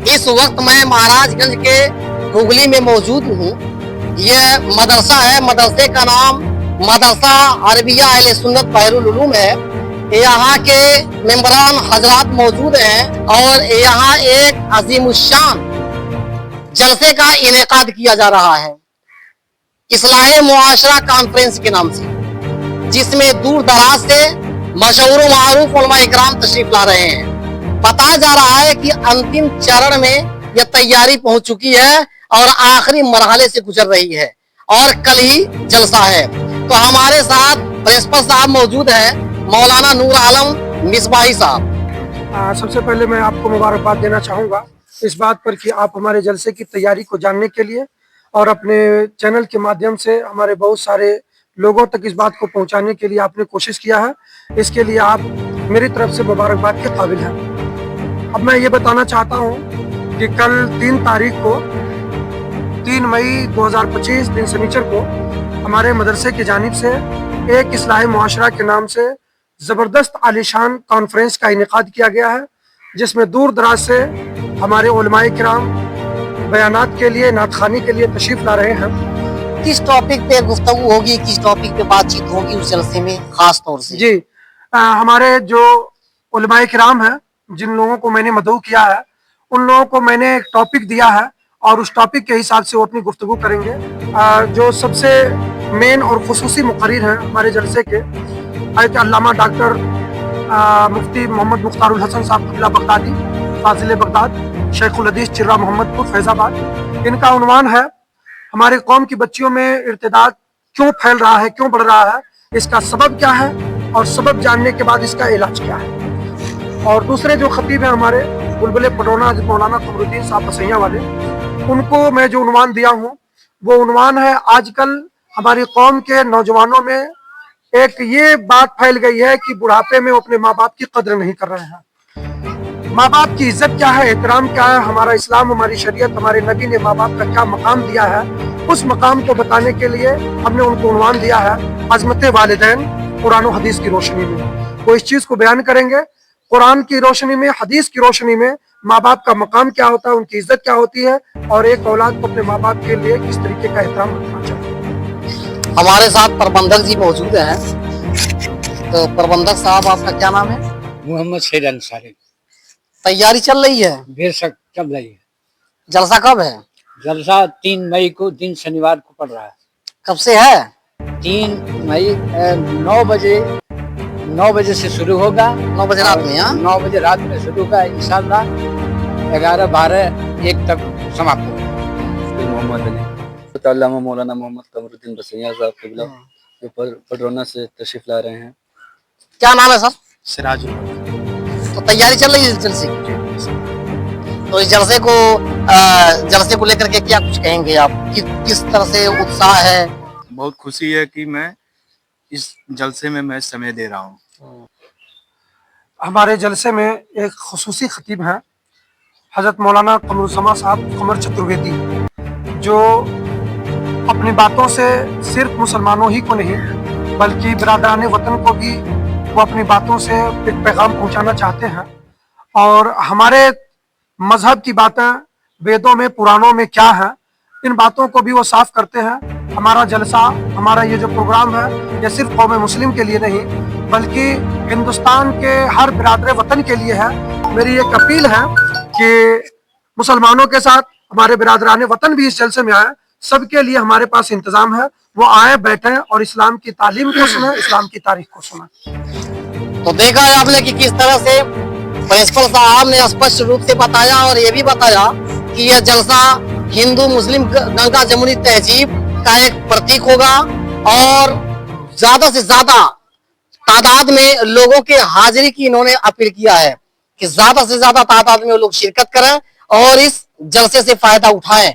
इस वक्त मैं महाराजगंज के हुगली में मौजूद हूँ। ये मदरसा है, मदरसे का नाम मदरसा अरबिया अहले सुन्नत बहरुल उलूम है। यहाँ के मेंबरान हजरात मौजूद हैं और यहाँ एक अजीमुशान जलसे का इनेकाद किया जा रहा है इस्लाह मुआशरा कॉन्फ्रेंस के नाम से, जिसमें दूर दराज से मशहूर मारूफ उलमा इकराम तशरीफ ला रहे हैं। बताया जा रहा है कि अंतिम चरण में यह तैयारी पहुंच चुकी है और आखिरी मरहले से गुजर रही है और कल ही जलसा है। तो हमारे साथ प्रिंसिपल साहब मौजूद हैं, मौलाना नूर आलम मिसबाही साहब। सबसे पहले मैं आपको मुबारकबाद देना चाहूँगा इस बात पर कि आप हमारे जलसे की तैयारी को जानने के लिए और अपने चैनल के माध्यम से हमारे बहुत सारे लोगों तक इस बात को पहुंचाने के लिए आपने कोशिश किया है। इसके लिए आप मेरी तरफ से मुबारकबाद के काबिल हैं। अब मैं ये बताना चाहता हूँ कि कल 3 तारीख को 3 मई 2025 दिन शनिचर को हमारे मदरसे की जानिब से एक इस्लाह मुआशरा के नाम से ज़बरदस्त आलीशान कॉन्फ्रेंस का इनेकाद किया गया है, जिसमें दूर दराज से हमारे उलमाए किराम बयानात के लिए, नातखानी के लिए तशरीफ ला रहे हैं। किस टॉपिक पे गुफ्तगू होगी, किस टॉपिक पे बातचीत होगी उस जलसे में खास तौर से? जी, हमारे जो उलमाए किराम हैं, जिन लोगों को मैंने मदऊ किया है, उन लोगों को मैंने एक टॉपिक दिया है और उस टॉपिक के हिसाब से वो अपनी गुफ्तगू करेंगे। जो सबसे मेन और खुसूसी मुकर्रिर हैं हमारे जलसे के अल्लामा डॉक्टर मुफ्ती मोहम्मद मुख्तारुल हसन साहब क़िबला बगदादी, फाजिल बगदाद, शेखुल हदीस चिर्रा मोहम्मदपुर फैजाबाद। इनका उन्वान है हमारे कौम की बच्चियों में इर्तिदाद क्यों फैल रहा है, क्यों बढ़ रहा है, इसका सबब क्या है और सबब जानने के बाद इसका इलाज क्या है। और दूसरे जो खतीब हैं हमारे बुलबुल पटौना मौलाना कमरुद्दीन साहब बसैया वाले, उनको मैं जो उन्वान दिया हूँ वो उन्वान है आजकल हमारी कौम के नौजवानों में एक ये बात फैल गई है कि बुढ़ापे में वो अपने माँ बाप की कदर नहीं कर रहे हैं। माँ बाप की इज्जत क्या है, एहतराम क्या है, हमारा इस्लाम, हमारी शरीयत, हमारे नबी ने माँ बाप का क्या मकाम दिया है, उस मकाम को बताने के लिए हमने उनको उन्वान दिया है अज़मत वालिदैन कुरान और हदीस की रोशनी में। वो इस चीज़ को बयान करेंगे कुरान की रोशनी में, हदीस की रोशनी में माँ बाप का मकाम क्या होता है, उनकी इज्जत क्या होती है और एक औलाद को अपने माँ बाप के लिए किस तरीके का एहतराम रखना चाहिए। हमारे साथ प्रबंधक जी मौजूद हैं। तो प्रबंधक साहब, आपका क्या नाम है? मोहम्मद सैयद अंसारी। तैयारी चल रही है? बेशक चल रही है। जलसा कब है? जलसा 3 मई को दिन शनिवार को पड़ रहा है। कब से है? 3 मई 9 बजे से शुरू होगा। 9 बजे रात में? 9 बजे रात में शुरू होगा, इंशाल्लाह 11, 12, 1 तक समाप्त होगा। मोहम्मद अली अल्लामा मौलाना मोहम्मद कमरुद्दीन बसैया साहब क़िबला जो पटरौना से तशरीफ ला रहे हैं। क्या नाम है सर? सिराजुल। तो तैयारी चल रही है जलसे की? तो इस जलसे को लेकर के क्या कुछ कहेंगे आप? किस तरह से उत्साह है? बहुत खुशी है कि मैं इस जलसे में मैं समय दे रहा हूँ। हमारे जलसे में एक खुसूसी खतीब हैं हजरत मौलाना कमरुज़्ज़मा साहब कमर चतुर्वेदी, जो अपनी बातों से सिर्फ मुसलमानों ही को नहीं बल्कि बिरादरान वतन को भी वो अपनी बातों से एक पैगाम पहुंचाना चाहते हैं। और हमारे मजहब की बातें वेदों में, पुराणों में क्या है, इन बातों को भी वो साफ करते हैं। हमारा जलसा, हमारा ये जो प्रोग्राम है, ये सिर्फ कौम मुस्लिम के लिए नहीं बल्कि हिंदुस्तान के हर बिरादर वतन के लिए है। मेरी एक अपील है कि मुसलमानों के साथ हमारे बिरादरान वतन भी इस जलसे में आए। सबके लिए हमारे पास इंतजाम है, वो आए, बैठें और इस्लाम की तालीम को सुने, इस्लाम की तारीख को सुने। तो देखा है आपने कि किस तरह से प्रिंसिपल साहब ने स्पष्ट रूप से बताया और ये भी बताया कि यह जलसा हिंदू मुस्लिम गंगा जमुनी तहजीब का एक प्रतीक होगा और ज्यादा से ज्यादा तादाद में लोगों के हाजिरी की इन्होंने अपील किया है कि ज्यादा से ज्यादा तादाद में लोग शिरकत करें और इस जलसे से फायदा उठाएं।